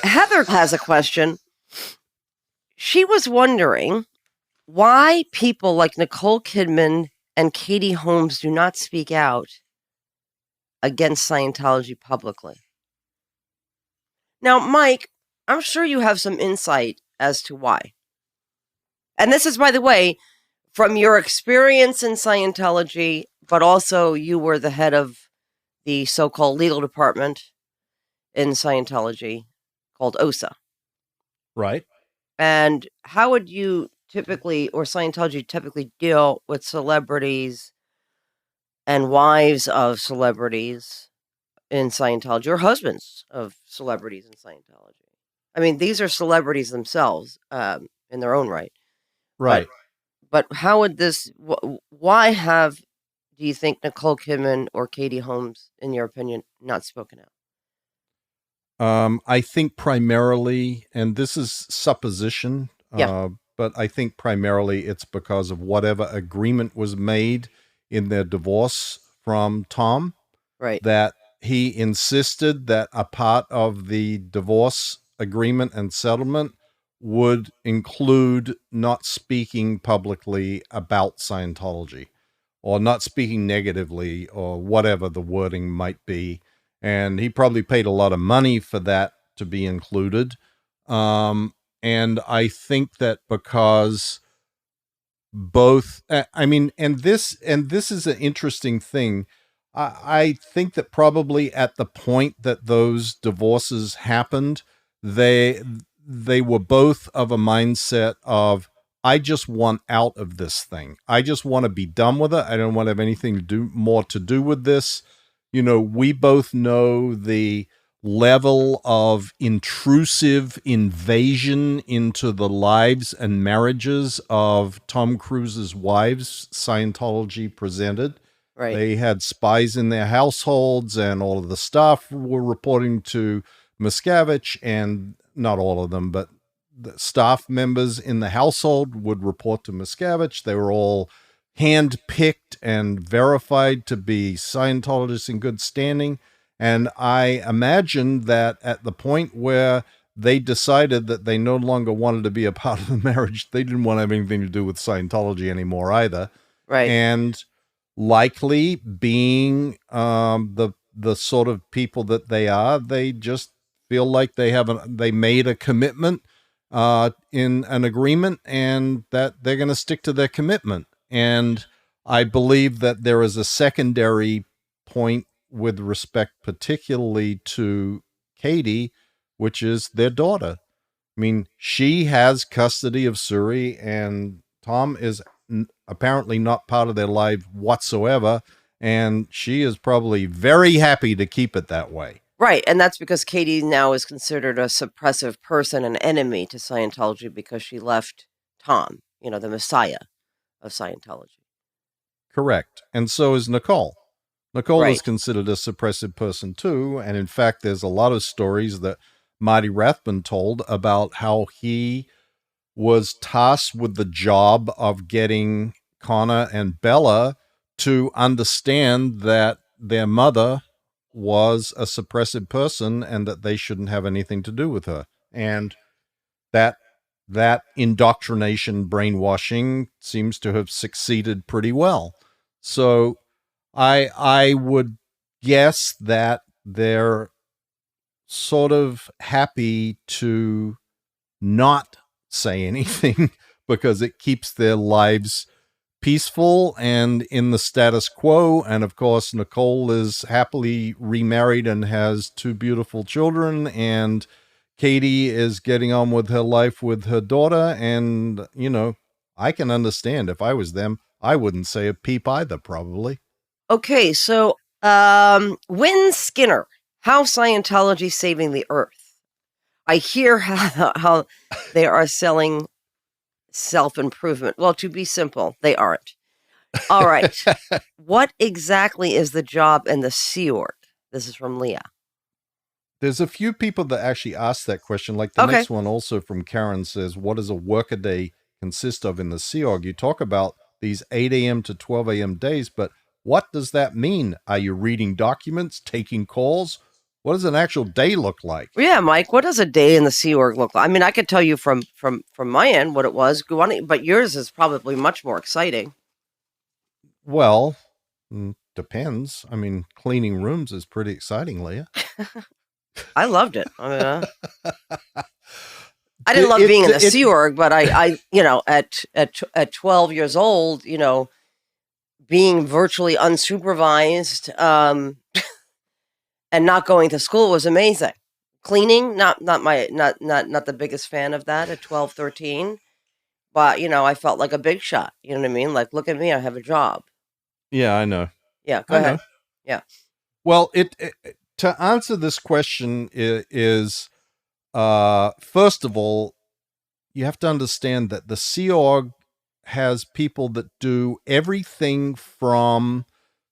Heather has a question. She was wondering why people like Nicole Kidman and Katie Holmes do not speak out against Scientology publicly. Now, Mike, I'm sure you have some insight as to why. And this is, by the way, from your experience in Scientology, but also you were the head of the so-called legal department in Scientology called OSA. Right. And how would you typically, or Scientology typically, deal with celebrities and wives of celebrities in Scientology, or husbands of celebrities in Scientology? I mean, these are celebrities themselves in their own right. Right. But how would this, why do you think Nicole Kidman or Katie Holmes, in your opinion, not spoken out? I think primarily, and this is supposition, but I think primarily it's because of whatever agreement was made in their divorce from Tom. Right. That he insisted that a part of the divorce agreement and settlement would include not speaking publicly about Scientology, or not speaking negatively, or whatever the wording might be. And he probably paid a lot of money for that to be included. And I think that because both, and this is an interesting thing. I think that probably at the point that those divorces happened, they were both of a mindset of, I just want out of this thing. I just want to be done with it. I don't want to have anything to do with this. You know, we both know the level of intrusive invasion into the lives and marriages of Tom Cruise's wives Scientology presented. Right. They had spies in their households, and all of the staff were reporting to Miscavige, and not all of them, but the staff members in the household would report to Miscavige. They were all hand-picked and verified to be Scientologists in good standing. And I imagine that at the point where they decided that they no longer wanted to be a part of the marriage, they didn't want to have anything to do with Scientology anymore either. Right. And likely being the sort of people that they are, they just feel like they made a commitment in an agreement, and that they're going to stick to their commitment. And I believe that there is a secondary point with respect particularly to Katie, which is their daughter. I mean, she has custody of Suri, and Tom is apparently not part of their life whatsoever, and she is probably very happy to keep it that way. Right, and that's because Katie now is considered a suppressive person, an enemy to Scientology, because she left Tom, the Messiah of Scientology. Correct. And so is Nicole. Nicole Right. is considered a suppressive person too, and in fact, there's a lot of stories that Marty Rathbun told about how he was tasked with the job of getting Connor and Bella to understand that their mother was a suppressive person and that they shouldn't have anything to do with her. And that indoctrination, brainwashing seems to have succeeded pretty well. So I would guess that they're sort of happy to not say anything because it keeps their lives peaceful and in the status quo. And of course, Nicole is happily remarried and has 2 beautiful children, and Katie is getting on with her life with her daughter. And, I can understand if I was them, I wouldn't say a peep either, probably. Okay, so Wynn Skinner, how Scientology saving the Earth. I hear how they are selling self-improvement. Well, to be simple, they aren't. All right. What exactly is the job in the Sea Org? This is from Leah. There's a few people that actually asked that question. Like the next one also from Karen says, what does a workaday consist of in the Sea Org? You talk about these 8 a.m. to 12 a.m. days, but what does that mean? Are you reading documents, taking calls? What does an actual day look like? Yeah, Mike, what does a day in the Sea Org look like? I mean, I could tell you from my end what it was, but yours is probably much more exciting. Well, depends. I mean, cleaning rooms is pretty exciting, Leah. I loved it. I mean, I didn't love being in the Sea Org, but I at 12 years old, being virtually unsupervised, and not going to school was amazing. Cleaning, not the biggest fan of that at 12, 13. But, I felt like a big shot. You know what I mean? Like, look at me, I have a job. Yeah, I know. Yeah, go ahead. Yeah. Well, to answer this question is first of all, you have to understand that the Sea Org has people that do everything from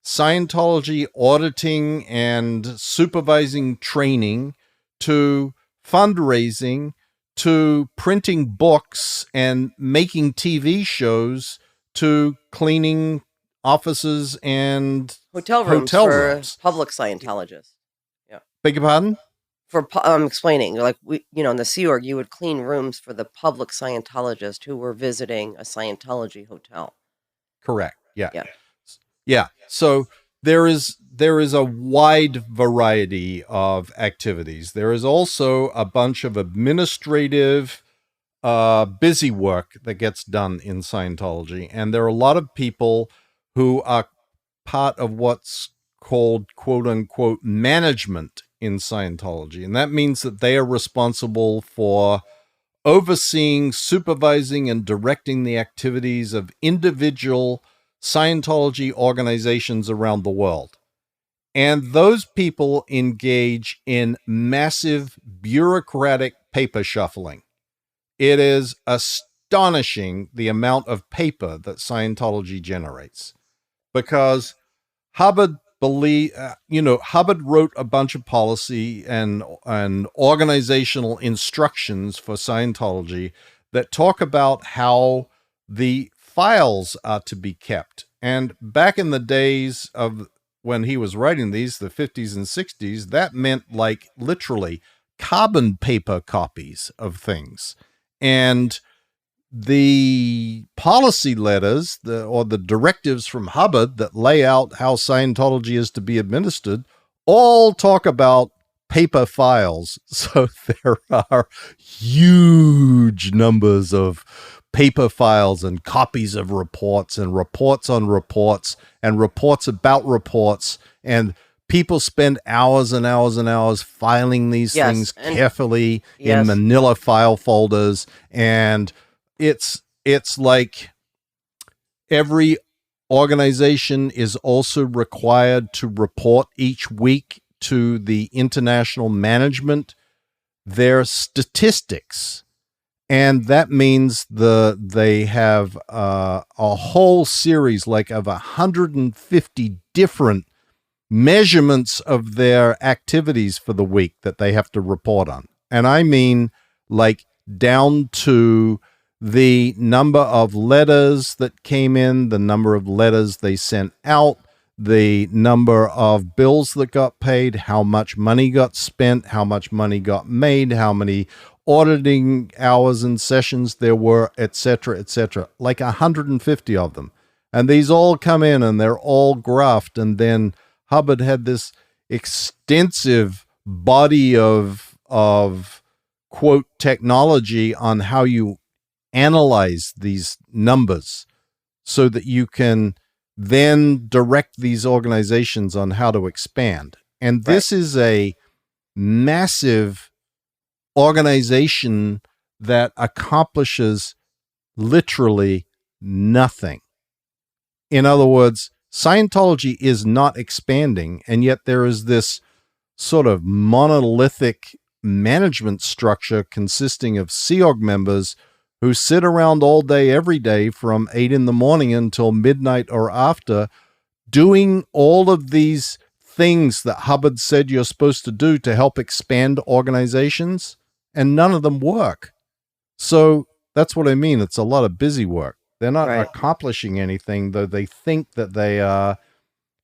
Scientology auditing and supervising training to fundraising to printing books and making TV shows to cleaning offices and hotel rooms for public Scientologists. Yeah. Beg your pardon? I'm explaining, like, in the Sea Org, you would clean rooms for the public Scientologists who were visiting a Scientology hotel. Correct. Yeah. Yeah. Yeah. So there is a wide variety of activities. There is also a bunch of administrative busy work that gets done in Scientology. And there are a lot of people who are part of what's called, quote unquote, management in Scientology. And that means that they are responsible for overseeing, supervising, and directing the activities of individual Scientology organizations around the world. And those people engage in massive bureaucratic paper shuffling. It is astonishing the amount of paper that Scientology generates, because Hubbard Hubbard wrote a bunch of policy and organizational instructions for Scientology that talk about how the files are to be kept. And back in the days of when he was writing these, the 50s and 60s, that meant like literally carbon paper copies of things. And the policy letters or the directives from Hubbard that lay out how Scientology is to be administered all talk about paper files. So there are huge numbers of paper files and copies of reports and reports on reports and reports about reports, and people spend hours and hours and hours filing these things carefully in manila file folders. And it's like every organization is also required to report each week to the international management their statistics. And that means they have a whole series like of 150 different measurements of their activities for the week that they have to report on. And I mean like down to the number of letters that came in, the number of letters they sent out, the number of bills that got paid, how much money got spent, how much money got made, how many auditing hours and sessions there were, etc., etc. Like 150 of them. And these all come in and they're all graphed. And then Hubbard had this extensive body of quote technology on how you analyze these numbers so that you can then direct these organizations on how to expand. And this is a massive organization that accomplishes literally nothing. In other words, Scientology is not expanding, and yet there is this sort of monolithic management structure consisting of Sea Org members who sit around all day, every day from 8 in the morning until midnight or after, doing all of these things that Hubbard said you're supposed to do to help expand organizations, and none of them work. So that's what I mean. It's a lot of busy work. They're not accomplishing anything, though they think that they are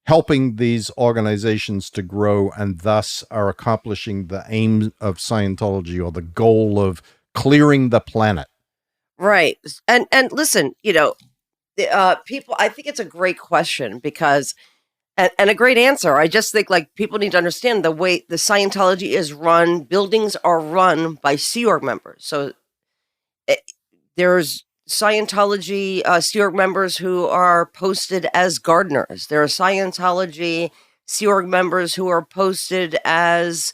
helping these organizations to grow and thus are accomplishing the aim of Scientology or the goal of clearing the planet. Right. And listen, people, I think it's a great question because, and a great answer. I just think like people need to understand the way the Scientology is run. Buildings are run by Sea Org members. So there's Scientology Sea Org members who are posted as gardeners. There are Scientology Sea Org members who are posted as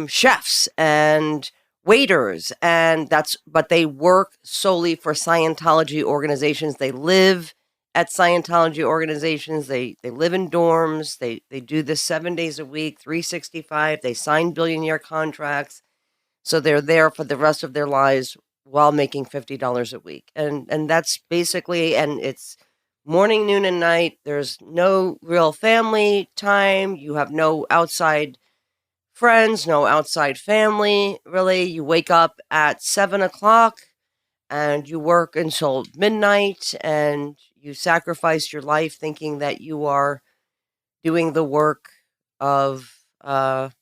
chefs and waiters, but they work solely for Scientology organizations. They live at Scientology organizations. They live in dorms. They do this 7 days a week, 365. They sign billion-year contracts. So they're there for the rest of their lives while making $50 a week. And that's basically, and it's morning, noon, and night. There's no real family time. You have no outside friends, no outside family, really. You wake up at 7 o'clock and you work until midnight and you sacrifice your life thinking that you are doing the work of, of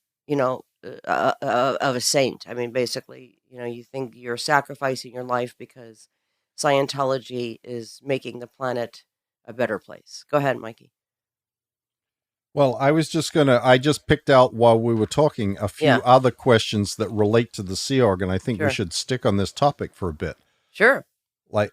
a saint. I mean, basically, you think you're sacrificing your life because Scientology is making the planet a better place. Go ahead, Mikey. Well, I just picked out while we were talking a few other questions that relate to the Sea Org, and I think we should stick on this topic for a bit. Sure. Like,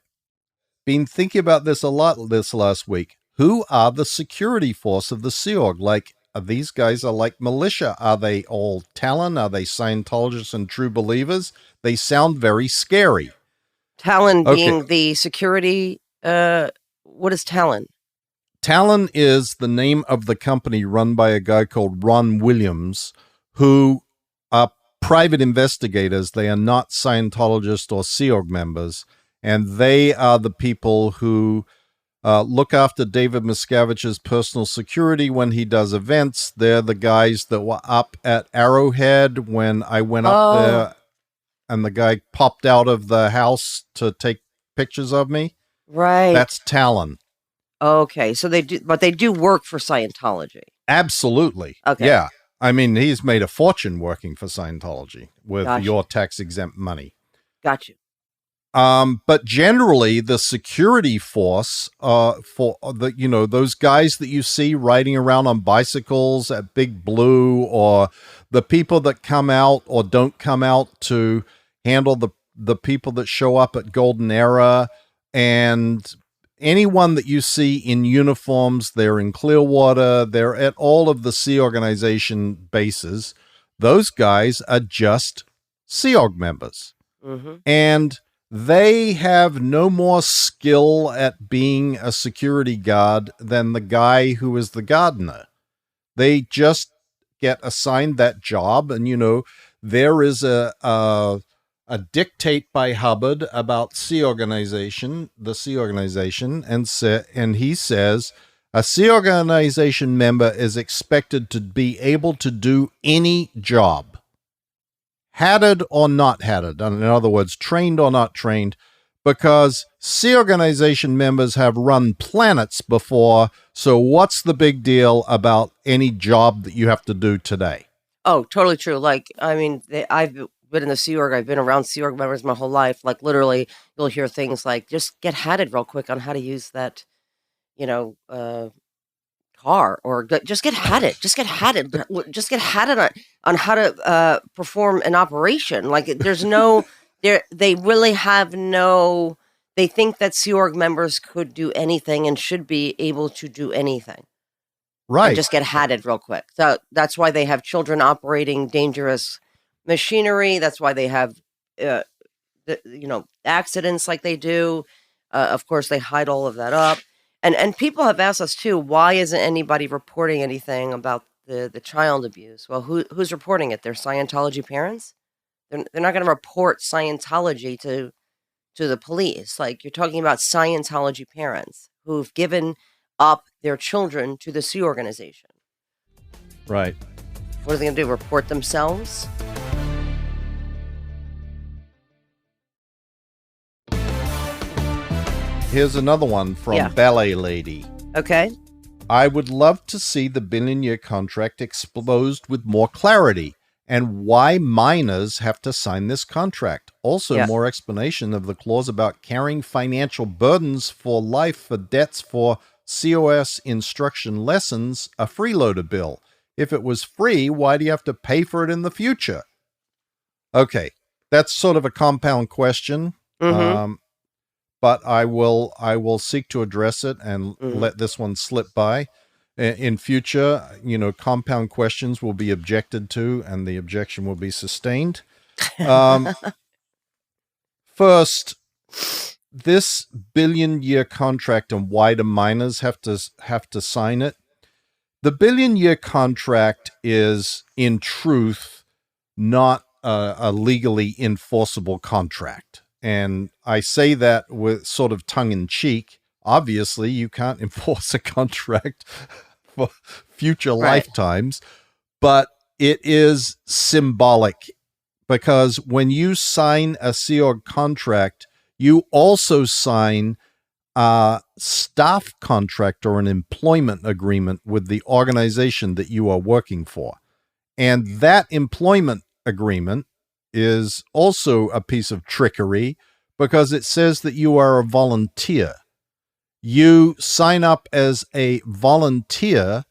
been thinking about this a lot this last week. Who are the security force of the Sea Org? Like, these guys are like militia. Are they all Talon? Are they Scientologists and true believers? They sound very scary. Talon being the security, what is Talon? Talon is the name of the company run by a guy called Ron Williams, who are private investigators. They are not Scientologists or Sea Org members, and they are the people who look after David Miscavige's personal security when he does events. They're the guys that were up at Arrowhead when I went up there, and the guy popped out of the house to take pictures of me. Right. That's Talon. Okay, so they do work for Scientology. Absolutely. Okay. Yeah. I mean, he's made a fortune working for Scientology with your tax-exempt money. Got you. But generally, the security force for those guys that you see riding around on bicycles at Big Blue, or the people that come out or don't come out to handle the people that show up at Golden Era, and anyone that you see in uniforms, they're in Clearwater, they're at all of the Sea Organization bases. Those guys are just Sea Org members. Mm-hmm. And they have no more skill at being a security guard than the guy who is the gardener. They just get assigned that job. And, there is a dictate by Hubbard about the Sea Organization, and he says a Sea Organization member is expected to be able to do any job, hatted or not hatted. In other words, trained or not trained, because Sea Organization members have run planets before. So what's the big deal about any job that you have to do today? Oh, totally true. Like, I mean, I've been in the Sea Org. I've been around Sea Org members my whole life. Like, literally, you'll hear things like, just get hatted real quick on how to use that, car, or just get hatted. Just get hatted. Just get hatted on how to perform an operation. Like, there's no, they really have no, they think that Sea Org members could do anything and should be able to do anything. Right. And just get hatted real quick. So that's why they have children operating dangerous machinery. That's why they have, accidents like they do. Of course, they hide all of that up. And people have asked us too, why isn't anybody reporting anything about the child abuse? Well, who's reporting it? Their Scientology parents? They're not going to report Scientology to the police. Like, you're talking about Scientology parents who've given up their children to the Sea Organization. Right. What are they going to do? Report themselves? Here's another one from Ballet Lady. Okay. I would love to see the billion-year contract exposed with more clarity and why minors have to sign this contract. Also, more explanation of the clause about carrying financial burdens for life for debts for COS instruction lessons, a freeloader bill. If it was free, why do you have to pay for it in the future? Okay, that's sort of a compound question. But I will seek to address it and let this one slip by. In future, compound questions will be objected to, and the objection will be sustained. First, this billion-year contract and why do minors have to sign it? The billion-year contract is, in truth, not a legally enforceable contract. And I say that with sort of tongue-in-cheek. Obviously, you can't enforce a contract for future lifetimes, but it is symbolic because when you sign a Sea Org contract, you also sign a staff contract or an employment agreement with the organization that you are working for. And that employment agreement is also a piece of trickery because it says that you are a volunteer. You sign up as a volunteer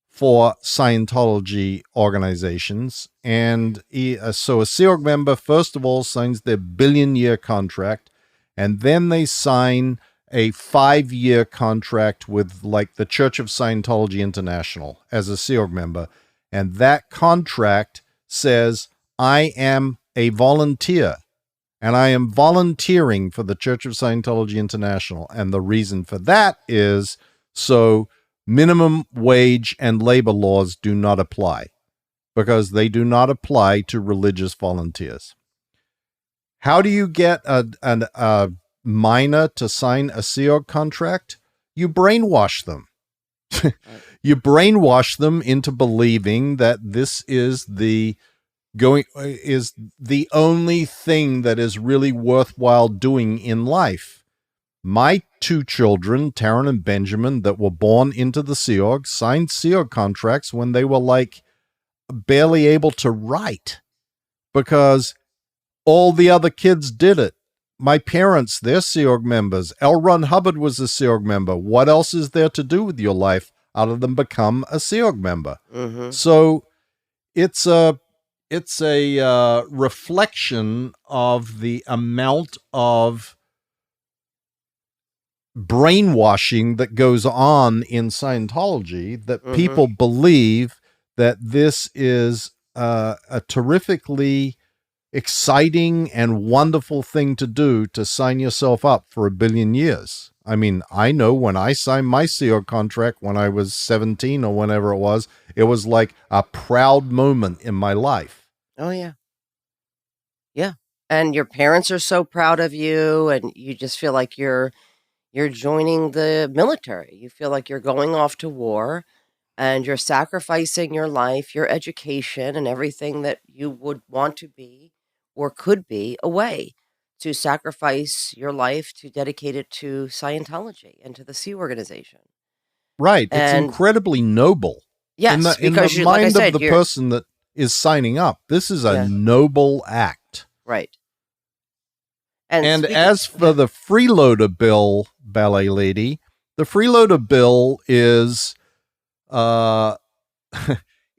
for Scientology organizations. And so a Sea Org member, first of all, signs their billion-year contract, and then they sign a 5-year contract with, like, the Church of Scientology International as a Sea Org member. And that contract says, I am a volunteer, and I am volunteering for the Church of Scientology International. And the reason for that is so minimum wage and labor laws do not apply, because they do not apply to religious volunteers. How do you get a minor to sign a Sea Org contract? You brainwash them. You brainwash them into believing that this is the only thing that is really worthwhile doing in life. My 2 children, Taryn and Benjamin, that were born into the Sea Org, signed Sea Org contracts when they were like barely able to write because all the other kids did it. My parents, they're Sea Org members. L. Ron Hubbard was a Sea Org member. What else is there to do with your life other than become a Sea Org member? So it's a reflection of the amount of brainwashing that goes on in Scientology, that people believe that this is a terrifically exciting and wonderful thing to do, to sign yourself up for 1 billion years. I mean, I know when I signed my Sea Org contract when I was 17 or whenever it was like a proud moment in my life. Oh, yeah. Yeah. And your parents are so proud of you, and you just feel like you're joining the military. You feel like you're going off to war, and you're sacrificing your life, your education, and everything that you would want to be or could be away to sacrifice your life to dedicate it to Scientology and to the Sea Organization. Right. And it's incredibly noble. yes, because in the like I mind said, of the person that is signing up, this is a noble act. Right. And as for the freeloader bill, Ballet Lady, the freeloader bill is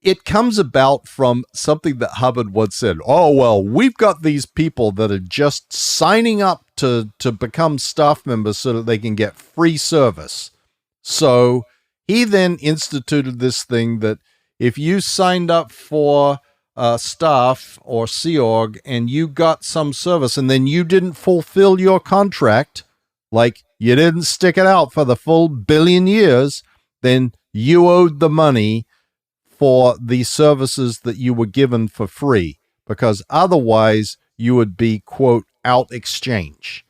it comes about from something that Hubbard once said. Oh, well, we've got these people that are just signing up to become staff members so that they can get free service. So he then instituted this thing that if you signed up for staff or Sea Org and you got some service and then you didn't fulfill your contract, like you didn't stick it out for the full 1 billion years, then you owed the money for the services that you were given for free, because otherwise you would be, quote, out exchange.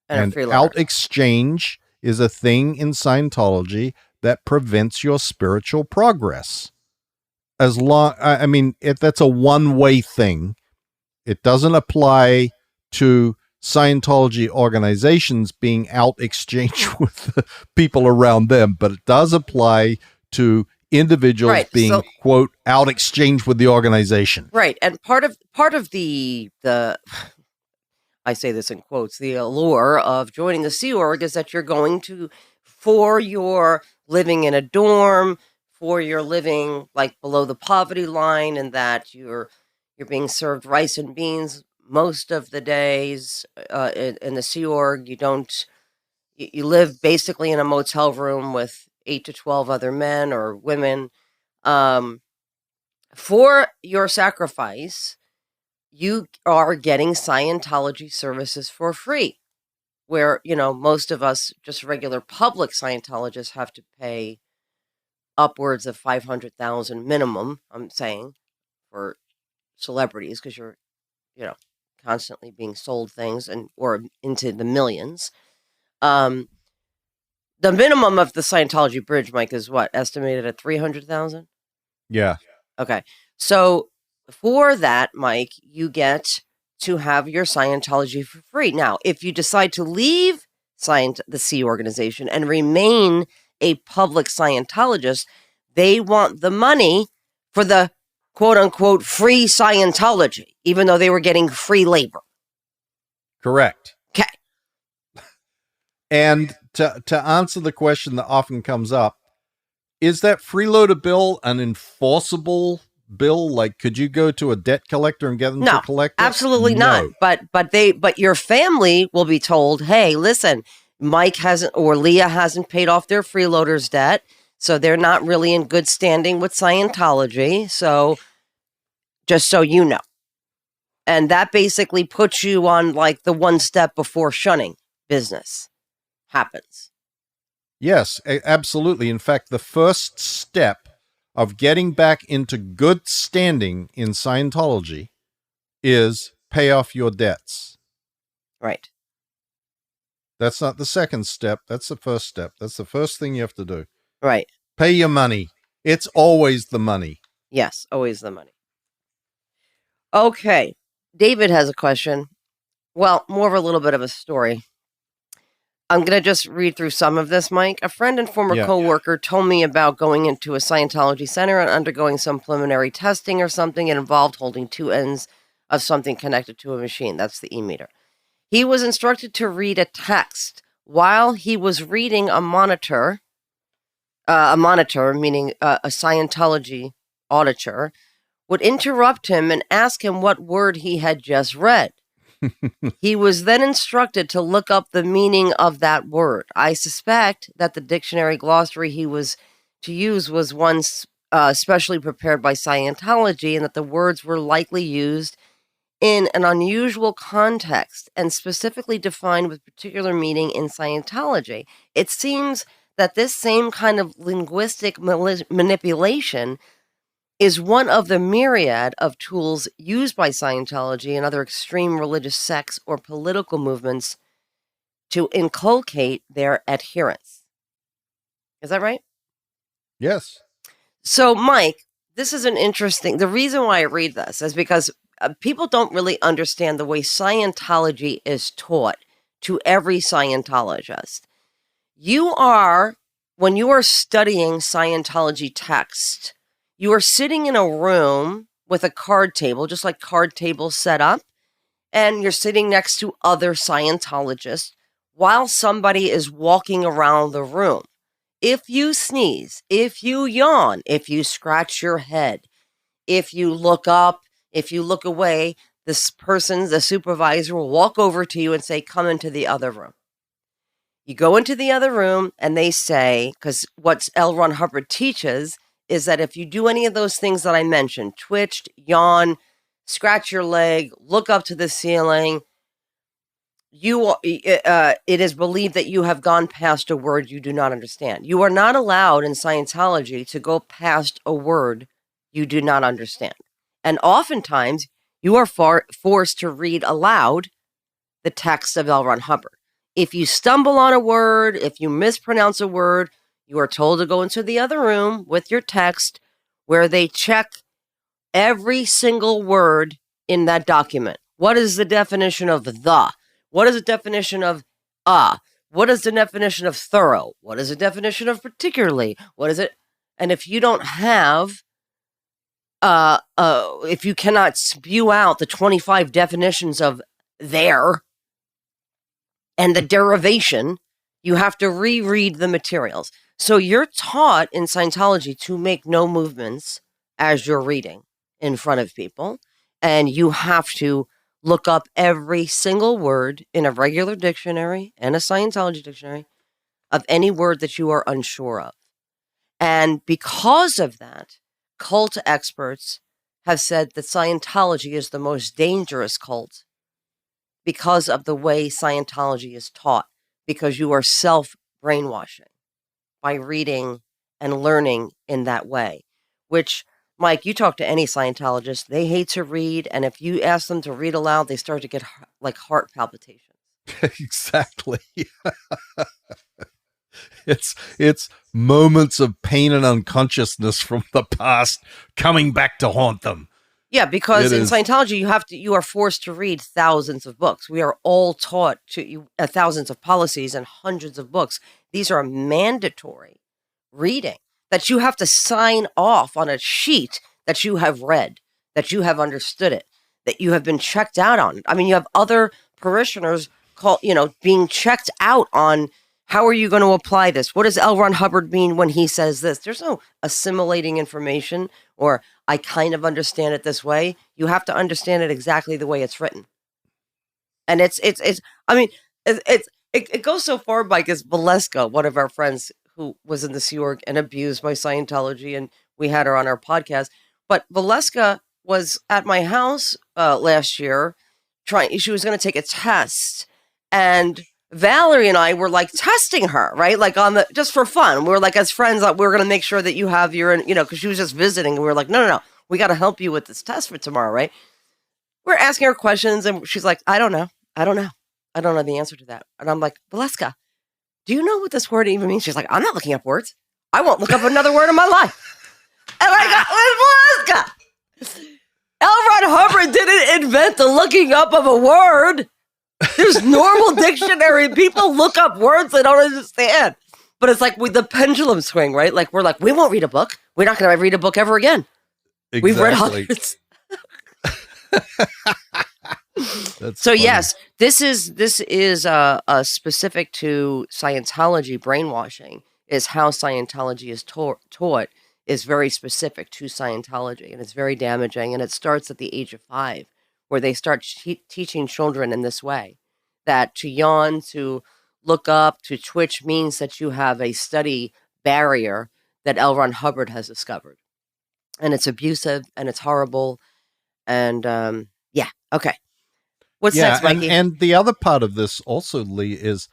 And out exchange is a thing in Scientology that prevents your spiritual progress. That's a one-way thing. It doesn't apply to Scientology organizations being out exchanged with the people around them, but it does apply to individuals Right, being, so- quote, out exchanged with the organization. Right. And part of the I say this in quotes, the allure of joining the Sea Org is that you're going to, for your living in a dorm, for your living like below the poverty line, and that you're being served rice and beans most of the days in the Sea Org. You live basically in a motel room with 8 to 12 other men or women. For your sacrifice, you are getting Scientology services for free, where, most of us, just regular public Scientologists, have to pay upwards of 500,000 minimum, I'm saying, for celebrities, because you're, constantly being sold things or into the millions. The minimum of the Scientology bridge, Mike, is what? Estimated at 300,000? Yeah. Okay. So for that, Mike, you get to have your Scientology for free. Now, if you decide to leave the Sea organization and remain a public Scientologist, they want the money for the quote unquote free Scientology, even though they were getting free labor. Correct. Okay. And to answer the question that often comes up, is that freeloader bill an enforceable bill? Like, could you go to a debt collector and get them to collect it? Absolutely not. But your family will be told, hey, listen, Mike hasn't or Leah hasn't paid off their freeloaders debt, so they're not really in good standing with Scientology. So just so you know. And that basically puts you on like the one step before shunning business happens. Yes, absolutely. In fact, the first step of getting back into good standing in Scientology is pay off your debts. Right. That's not the second step. That's the first step. That's the first thing you have to do. Right. Pay your money. It's always the money. Yes, always the money. Okay. David has a question. Well, more of a little bit of a story. I'm going to just read through some of this, Mike. A friend and former coworker told me about going into a Scientology center and undergoing some preliminary testing or something. It involved holding two ends of something connected to a machine. That's the e-meter. He was instructed to read a text while he was reading a monitor meaning a Scientology auditor, would interrupt him and ask him what word he had just read. He was then instructed to look up the meaning of that word. I suspect that the dictionary glossary he was to use was one specially prepared by Scientology, and that the words were likely used in an unusual context and specifically defined with particular meaning in Scientology. It seems that this same kind of linguistic manipulation is one of the myriad of tools used by Scientology and other extreme religious sects or political movements to inculcate their adherents. Is that right? Yes. So, Mike, this is the reason why I read this is because people don't really understand the way Scientology is taught to every Scientologist. When you are studying Scientology text, you are sitting in a room with a card table, just like card tables set up, and you're sitting next to other Scientologists while somebody is walking around the room. If you sneeze, if you yawn, if you scratch your head, if you look up, if you look away, the supervisor, will walk over to you and say, come into the other room. You go into the other room and they say, because what L. Ron Hubbard teaches is that if you do any of those things that I mentioned, twitched, yawn, scratch your leg, look up to the ceiling, it is believed that you have gone past a word you do not understand. You are not allowed in Scientology to go past a word you do not understand. And oftentimes, you are forced to read aloud the text of L. Ron Hubbard. If you stumble on a word, if you mispronounce a word, you are told to go into the other room with your text where they check every single word in that document. What is the definition of the? What is the definition of what is the definition of thorough? What is the definition of particularly? What is it? And if you don't have, if you cannot spew out the 25 definitions of there and the derivation, you have to reread the materials. So you're taught in Scientology to make no movements as you're reading in front of people. And you have to look up every single word in a regular dictionary and a Scientology dictionary of any word that you are unsure of. And because of that, cult experts have said that Scientology is the most dangerous cult because of the way Scientology is taught, because you are self-brainwashing by reading and learning in that way, which, Mike, you talk to any Scientologist, they hate to read, and if you ask them to read aloud, they start to get like heart palpitations. Exactly. It's moments of pain and unconsciousness from the past coming back to haunt them. Yeah, because in Scientology, you are forced to read thousands of books. We are all taught to thousands of policies and hundreds of books. These are mandatory reading that you have to sign off on a sheet that you have read, that you have understood it, that you have been checked out on. I mean, you have other parishioners being checked out on how are you going to apply this? What does L. Ron Hubbard mean when he says this? There's no assimilating information or I kind of understand it this way. You have to understand it exactly the way it's written. And it goes so far, Mike, as Valeska, one of our friends who was in the Sea Org and abused by Scientology, and we had her on our podcast. But Valeska was at my house last year she was going to take a test, and Valerie and I were like testing her, right? Like just for fun. We were like, as friends, we were going to make sure that you have your, because she was just visiting. And we were like, no. We got to help you with this test for tomorrow, right? We're asking her questions and she's like, I don't know. I don't know the answer to that. And I'm like, Valeska, do you know what this word even means? She's like, I'm not looking up words. I won't look up another word in my life. And I got, Valeska, L. Ron Hubbard didn't invent the looking up of a word. There's normal dictionary. People look up words they don't understand. But it's like with the pendulum swing, right? Like we're like, we won't read a book. We're not going to read a book ever again. Exactly. We've read hundreds. So funny. Yes, this is specific to Scientology brainwashing. Is how Scientology is taught is very specific to Scientology, and it's very damaging. And it starts at the age of 5. Where they start teaching children in this way, that to yawn, to look up, to twitch means that you have a study barrier that L. Ron Hubbard has discovered. And it's abusive and it's horrible. And okay. What's next, Mikey? And the other part of this also, Lee, is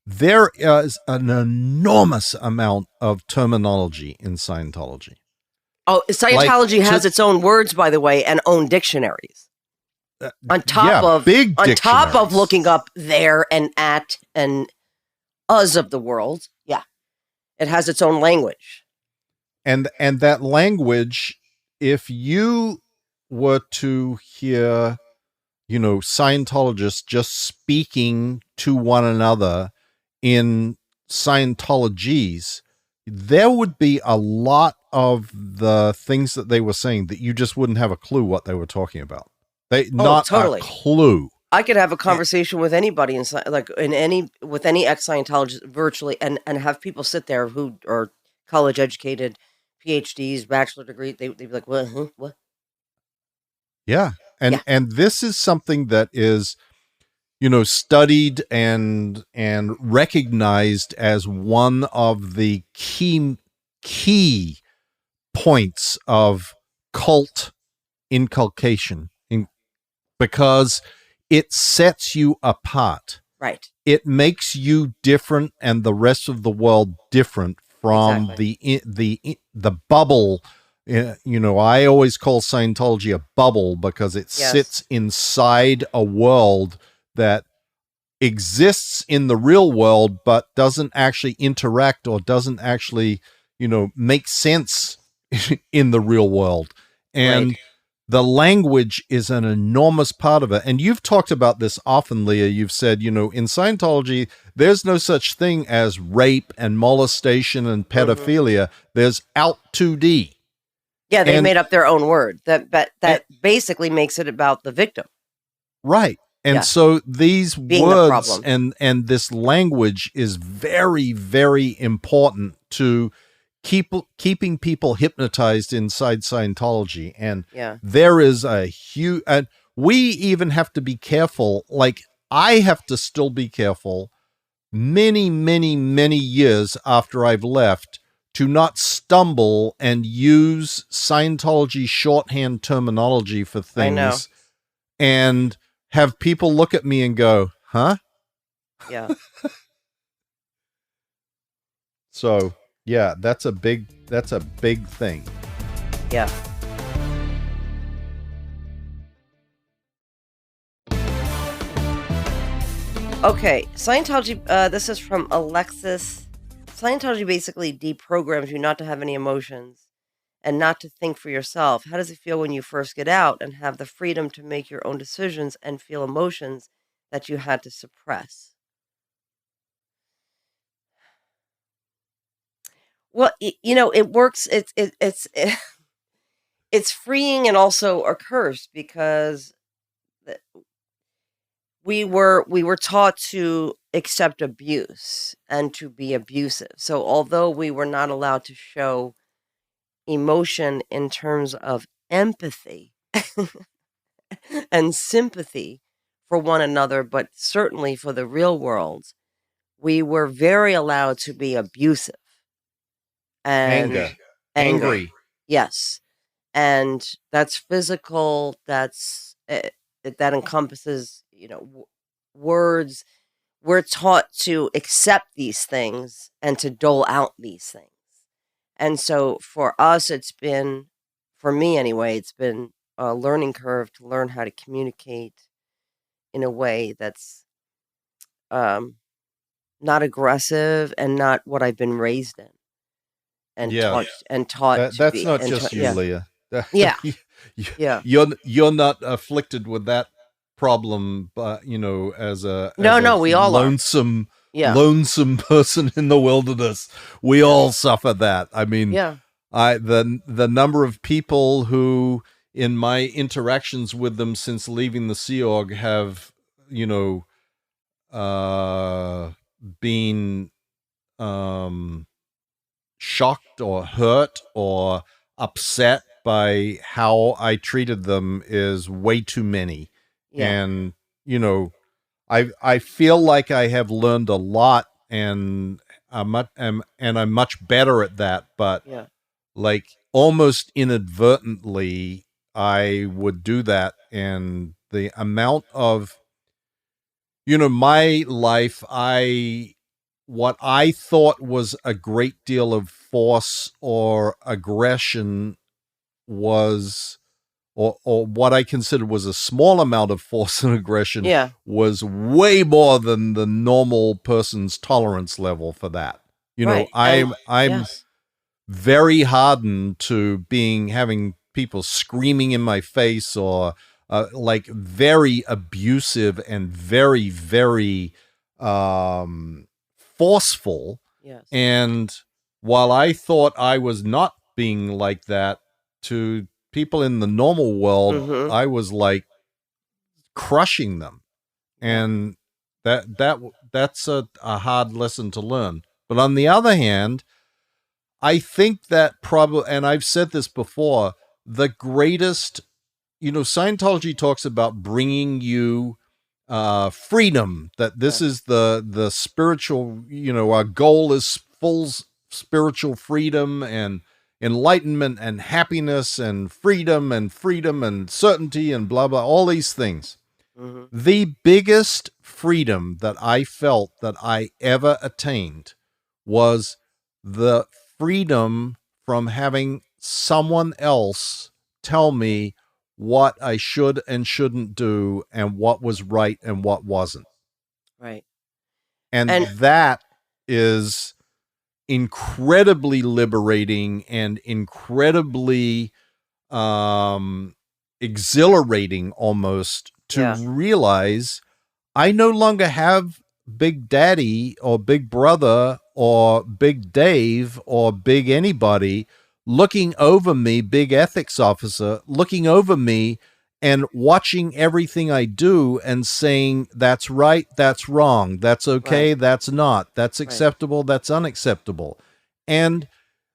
there is an enormous amount of terminology in Scientology. Oh, Scientology has its own words, by the way, and own dictionaries. On top of looking up there and at and us of the world, it has its own language. And that language, if you were to hear, Scientologists just speaking to one another in Scientologies, there would be a lot of the things that they were saying that you just wouldn't have a clue what they were talking about. Totally. A clue. I could have a conversation with anybody with any ex-Scientologist virtually, and have people sit there who are college educated, PhDs, bachelor degree. They'd be like, "What? Huh? What?" Yeah, and this is something that is, studied and recognized as one of the key points of cult inculcation. Because it sets you apart. Right. It makes you different and the rest of the world different from the bubble. I always call Scientology a bubble because it sits inside a world that exists in the real world but doesn't actually interact or doesn't actually, make sense in the real world. And the language is an enormous part of it. And you've talked about this often, Leah. You've said, in Scientology, there's no such thing as rape and molestation and pedophilia. There's out 2D. Yeah, they made up their own word that basically makes it about the victim. Right. And so these Being words and this language is very, very important to keeping people hypnotized inside Scientology. And there is a huge, and we even have to be careful. Like, I have to still be careful many, many, many years after I've left to not stumble and use Scientology shorthand terminology for things and have people look at me and go, huh? Yeah. So, yeah, that's a big thing. Yeah. Okay, Scientology, this is from Alexis. Scientology basically deprograms you not to have any emotions and not to think for yourself. How does it feel when you first get out and have the freedom to make your own decisions and feel emotions that you had to suppress? Well, it works. It's freeing and also a curse because we were taught to accept abuse and to be abusive. So although we were not allowed to show emotion in terms of empathy and sympathy for one another, but certainly for the real world, we were very allowed to be abusive and angry. Yes. And that's physical. That encompasses, words. We're taught to accept these things and to dole out these things. And so for us, for me anyway, it's been a learning curve to learn how to communicate in a way that's not aggressive and not what I've been raised in. And taught. That's not just you, Leah. Yeah. You're not afflicted with that problem, but as a we all lonesome person in the wilderness, we all suffer that. I mean, the number of people who, in my interactions with them since leaving the Sea Org, have been shocked or hurt or upset by how I treated them is way too many. And I feel like I have learned a lot, and I'm much better at that, but like almost inadvertently I would do that. And the amount of my life, what I thought was a great deal of force or aggression was, or what I considered was a small amount of force and aggression, was way more than the normal person's tolerance level for that. I'm very hardened to having people screaming in my face or like very abusive and very, very forceful. Yes. And while I thought I was not being like that to people in the normal world, I was like crushing them. And that's a hard lesson to learn. But on the other hand, I think that probably, and I've said this before, the greatest, Scientology talks about bringing you freedom, that this is the spiritual, our goal is full spiritual freedom and enlightenment and happiness and freedom and certainty and blah, blah, all these things. The biggest freedom that I felt that I ever attained was the freedom from having someone else tell me what I should and shouldn't do and what was right and what wasn't. Right. And that is incredibly liberating and incredibly exhilarating almost to Yeah. realize I no longer have Big Daddy or Big Brother or Big Dave or Big anybody looking over me, big ethics officer looking over me and watching everything I do and saying, that's right, that's wrong, that's okay, Right. that's not, that's Right. acceptable, that's unacceptable. And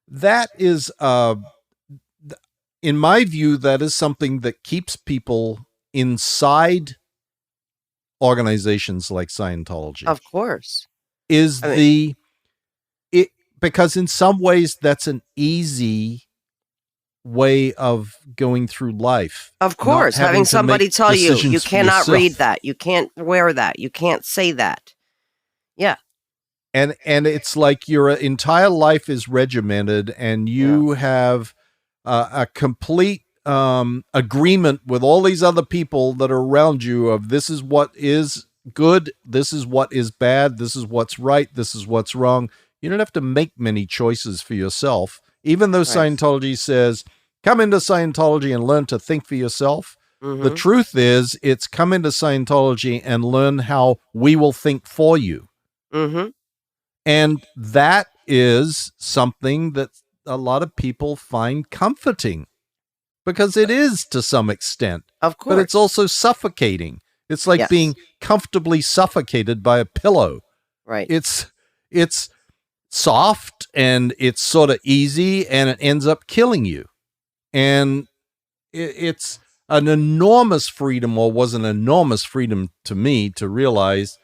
that is, in my view, that is something that keeps people inside organizations like Scientology. Of course. Is I mean, it because in some ways that's an easy way of going through life, of not course, having having to make somebody tell you, you decisions for cannot read yourself. that, you can't wear that, you can't say that. Yeah. And it's like your entire life is regimented and Yeah. you have a complete agreement with all these other people that are around you of this is what is good, this is what is bad, this is what's right, this is what's wrong. You don't have to make many choices for yourself, even though Right. Scientology says come into Scientology and learn to think for yourself. The Mm-hmm. truth is it's come into Scientology and learn how we will think for you. Mm-hmm. And that is something that a lot of people find comforting because it is to some extent, Of but it's course. also suffocating. It's like Yes. being comfortably suffocated by a pillow. Right. It's soft and it's sort of easy and it ends up killing you. And it's an enormous freedom, or was an enormous freedom to me to realize,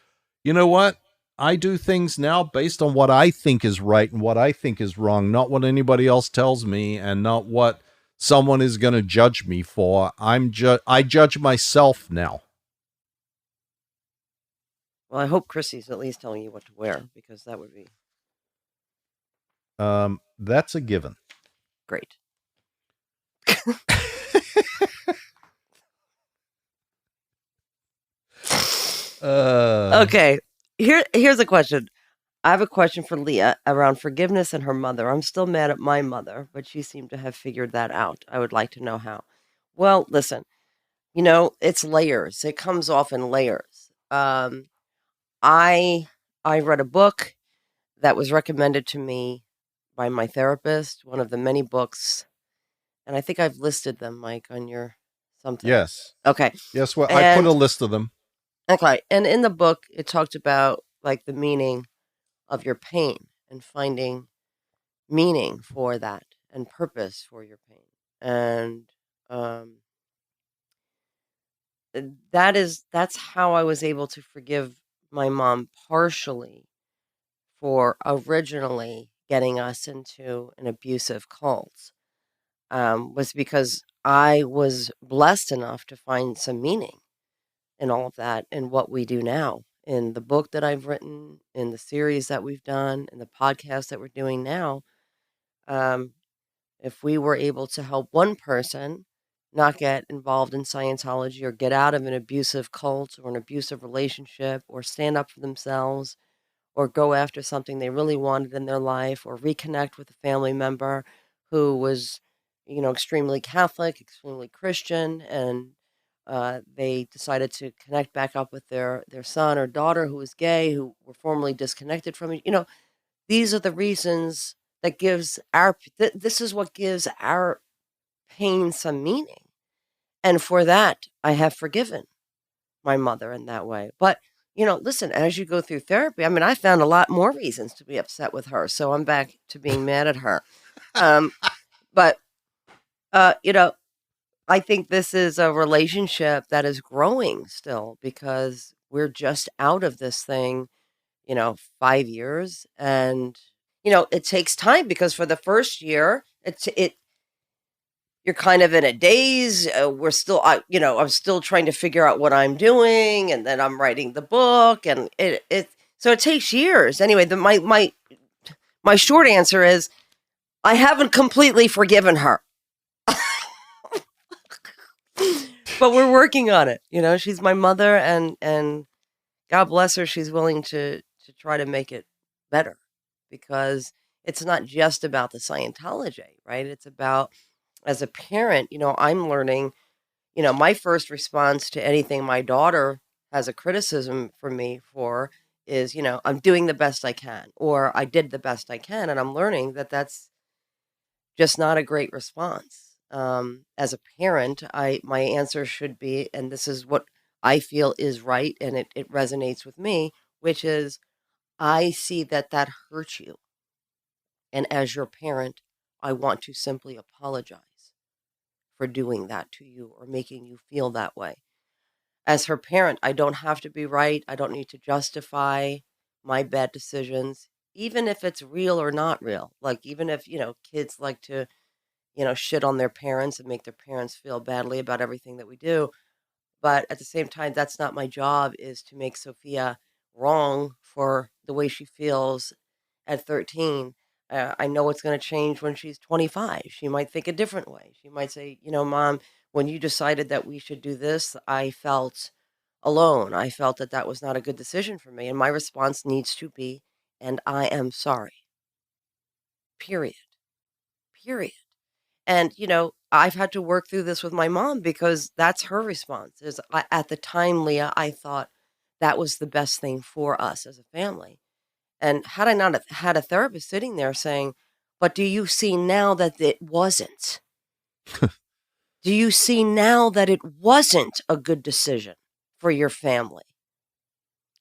you know what? I do things now based on what I think is right and what I think is wrong, not what anybody else tells me and not what someone is going to judge me for. I judge myself now. Well, I hope Chrissy's at least telling you what to wear, because that would be That's a given. great. Okay. Here's a question. I have a question for Leah around forgiveness and her mother. I'm still mad at my mother, but she seemed to have figured that out. I would like to know how. Well, listen, it's layers. It comes off in layers. I I read a book that was recommended to me by my therapist, one of the many books, and I think I've listed them, Mike, on your something. Yes. Okay. Yes, well, I put a And list of them. okay, and in the book it talked about like the meaning of your pain and finding meaning for that and purpose for your pain. And um that's how I was able to forgive my mom partially for originally getting us into an abusive cult, was because I was blessed enough to find some meaning in all of that and what we do now in the book that I've written, in the series that we've done, in the podcast that we're doing now. Um, if we were able to help one person not get involved in Scientology or get out of an abusive cult or an abusive relationship or stand up for themselves or go after something they really wanted in their life or reconnect with a family member who was, extremely Catholic, extremely Christian, and they decided to connect back up with their son or daughter who was gay, who were formerly disconnected from it. These are the reasons that gives this is what gives our pain some meaning. And for that, I have forgiven my mother in that way. But, listen, as you go through therapy, I mean, I found a lot more reasons to be upset with her. So I'm back to being mad at her. Um, but, uh, you know, I think this is a relationship that is growing still because we're just out of this thing, 5 years. And, it takes time because for the first year, you're kind of in a daze. I'm still trying to figure out what I'm doing, and then I'm writing the book, and so it takes years. Anyway, my short answer is I haven't completely forgiven her, but we're working on it. She's my mother, and God bless her, she's willing to try to make it better because it's not just about the Scientology, right? It's about as a parent, I'm learning. my first response to anything my daughter has a criticism for me for is, I'm doing the best I can, or I did the best I can. And I'm learning that that's just not a great response. As a parent, my answer should be, and this is what I feel is right, and it resonates with me, which is, I see that hurts you. And as your parent, I want to simply apologize for doing that to you or making you feel that way. As her parent, I don't have to be right. I don't need to justify my bad decisions, even if it's real or not real. Like, even if, kids like to, shit on their parents and make their parents feel badly about everything that we do. But at the same time, that's not my job, is to make Sophia wrong for the way she feels at 13. I know it's going to change when she's 25. She might think a different way. She might say, Mom, when you decided that we should do this, I felt alone. I felt that was not a good decision for me. And my response needs to be, and I am sorry. Period. Period. And, I've had to work through this with my mom because that's her response. At the time, Leah, I thought that was the best thing for us as a family. And had I not had a therapist sitting there saying, but do you see now that it wasn't? Do you see now that it wasn't a good decision for your family?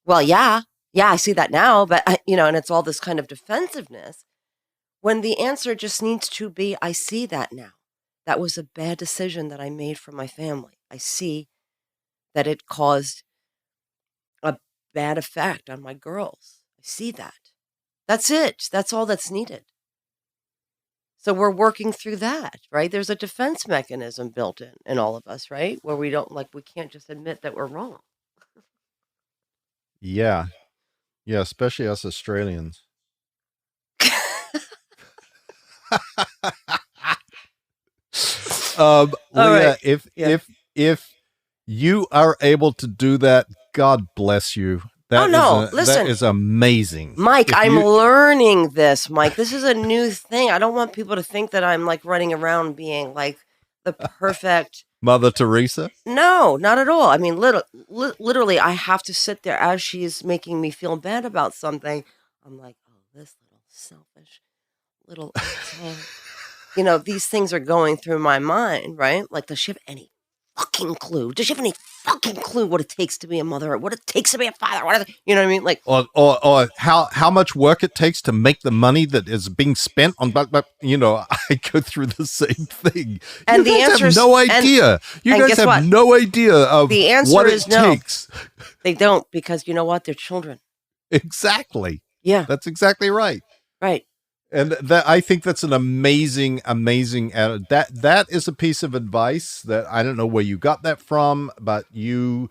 Well, yeah, I see that now, but, and it's all this kind of defensiveness when the answer just needs to be, I see that now. That was a bad decision that I made for my family. I see that it caused a bad effect on my girls. I see that. That's it. That's all that's needed. So we're working through that, right? There's a defense mechanism built in all of us, right? Where we can't just admit that we're wrong. Yeah. Yeah, especially us Australians. Leah, right. if you are able to do that, God bless you. That is amazing. Mike, I'm learning this, Mike. This is a new thing. I don't want people to think that I'm like running around being like the perfect Mother Teresa. No, not at all. I mean, literally, I have to sit there as she's making me feel bad about something. I'm like, oh, this little selfish little these things are going through my mind, right? Like, does she have any fucking clue? Does she have any fucking clue what it takes to be a mother, or what it takes to be a father? You know what I mean? Like, or how much work it takes to make the money that is being spent on. I go through the same thing. And you guys have no idea. You guys have no idea of the answer what is it takes. They don't, because you know what? They're children. Exactly. Yeah, that's exactly right. Right. And I think that's an amazing that is a piece of advice that I don't know where you got that from, but you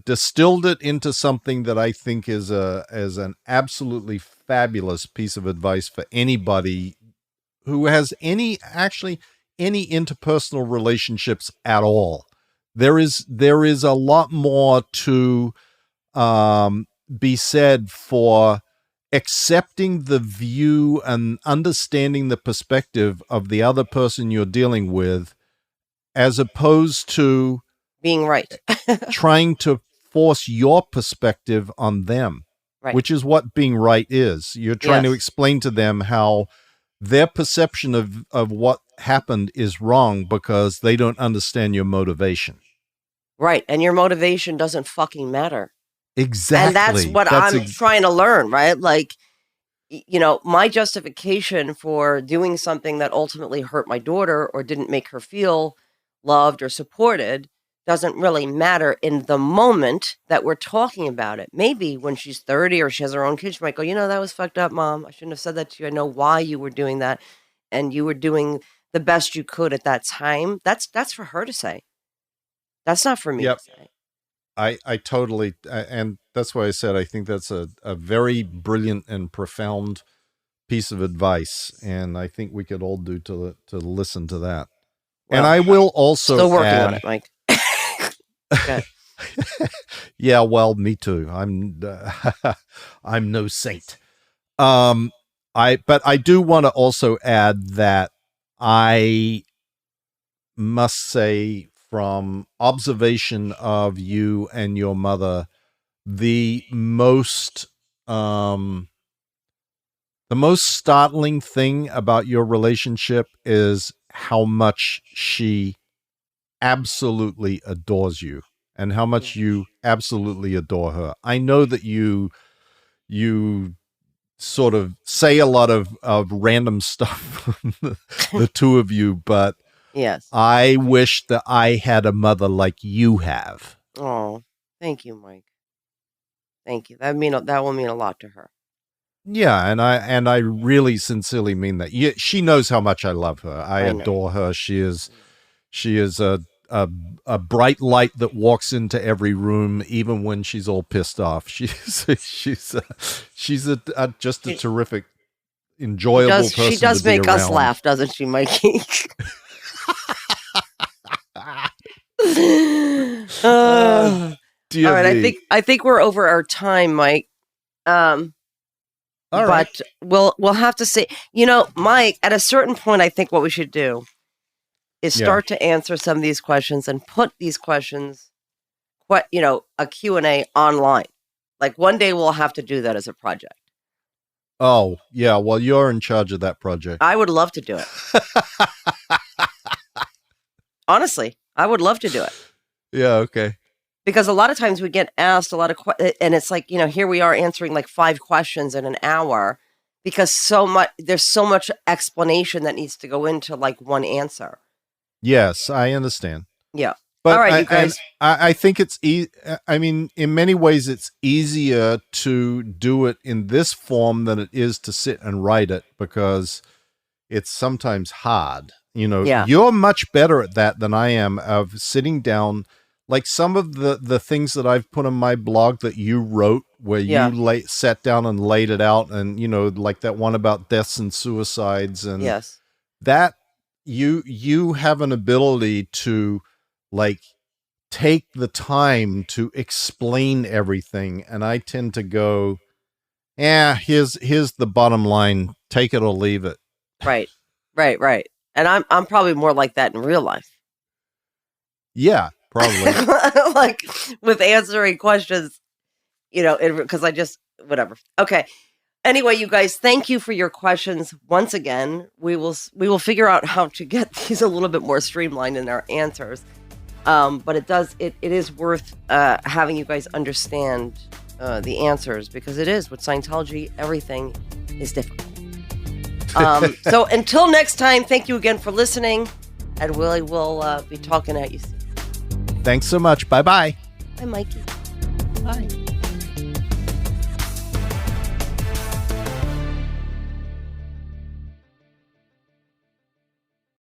distilled it into something that I think is an absolutely fabulous piece of advice for anybody who has any interpersonal relationships at all. There is a lot more to be said for accepting the view and understanding the perspective of the other person you're dealing with, as opposed to being right. trying to force your perspective on them, right. Which is what being right is. You're trying to explain to them how their perception of what happened is wrong because they don't understand your motivation. Right. And your motivation doesn't fucking matter. Exactly. And that's what I'm trying to learn, right? Like, my justification for doing something that ultimately hurt my daughter or didn't make her feel loved or supported doesn't really matter in the moment that we're talking about it. Maybe when she's 30 or she has her own kids, she might go, that was fucked up, Mom. I shouldn't have said that to you. I know why you were doing that. And you were doing the best you could at that time. That's for her to say. That's not for me to say. I totally, and that's why I said I think that's a very brilliant and profound piece of advice, and I think we could all do to listen to that. Well, and I will also still working on it, Mike. Yeah, well, me too. I'm no saint. But I do want to also add that I must say, from observation of you and your mother, the most startling thing about your relationship is how much she absolutely adores you and how much you absolutely adore her. I know that you sort of say a lot of random stuff, the two of you, but Yes. I wish that I had a mother like you have. Oh, thank you, Mike. Thank you. That will mean a lot to her. Yeah, and I really sincerely mean that. Yeah, she knows how much I love her. I adore her. She is a bright light that walks into every room, even when she's all pissed off. She's just a terrific, enjoyable person. She does to be make us around. laugh, doesn't she, Mikey? All right, I think we're over our time, Mike. All right. But we'll have to see. Mike, at a certain point, I think what we should do is start to answer some of these questions and put these questions, a Q&A online. Like one day we'll have to do that as a project. Oh, yeah. Well, you're in charge of that project. I would love to do it. Honestly, I would love to do it. Yeah, okay. Because a lot of times we get asked a lot of questions, and it's like, here we are answering like 5 questions in an hour because there's so much explanation that needs to go into like one answer. Yes, I understand. Yeah. But all right, you guys. I think it's I mean, in many ways, it's easier to do it in this form than it is to sit and write it because it's sometimes hard. You're much better at that than I am of sitting down. Like some of the things that I've put on my blog that you wrote, where you sat down and laid it out, and like that one about deaths and suicides, and that you have an ability to like take the time to explain everything, and I tend to go, here's the bottom line, take it or leave it. Right. And I'm probably more like that in real life. Yeah, probably. Like with answering questions, because I just whatever. Okay. Anyway, you guys, thank you for your questions once again. We will figure out how to get these a little bit more streamlined in our answers. But it is worth having you guys understand the answers, because it is with Scientology, everything is difficult. So until next time, thank you again for listening, and Willie will be talking at you soon. Thanks so much. Bye-bye. Bye, Mikey. Bye.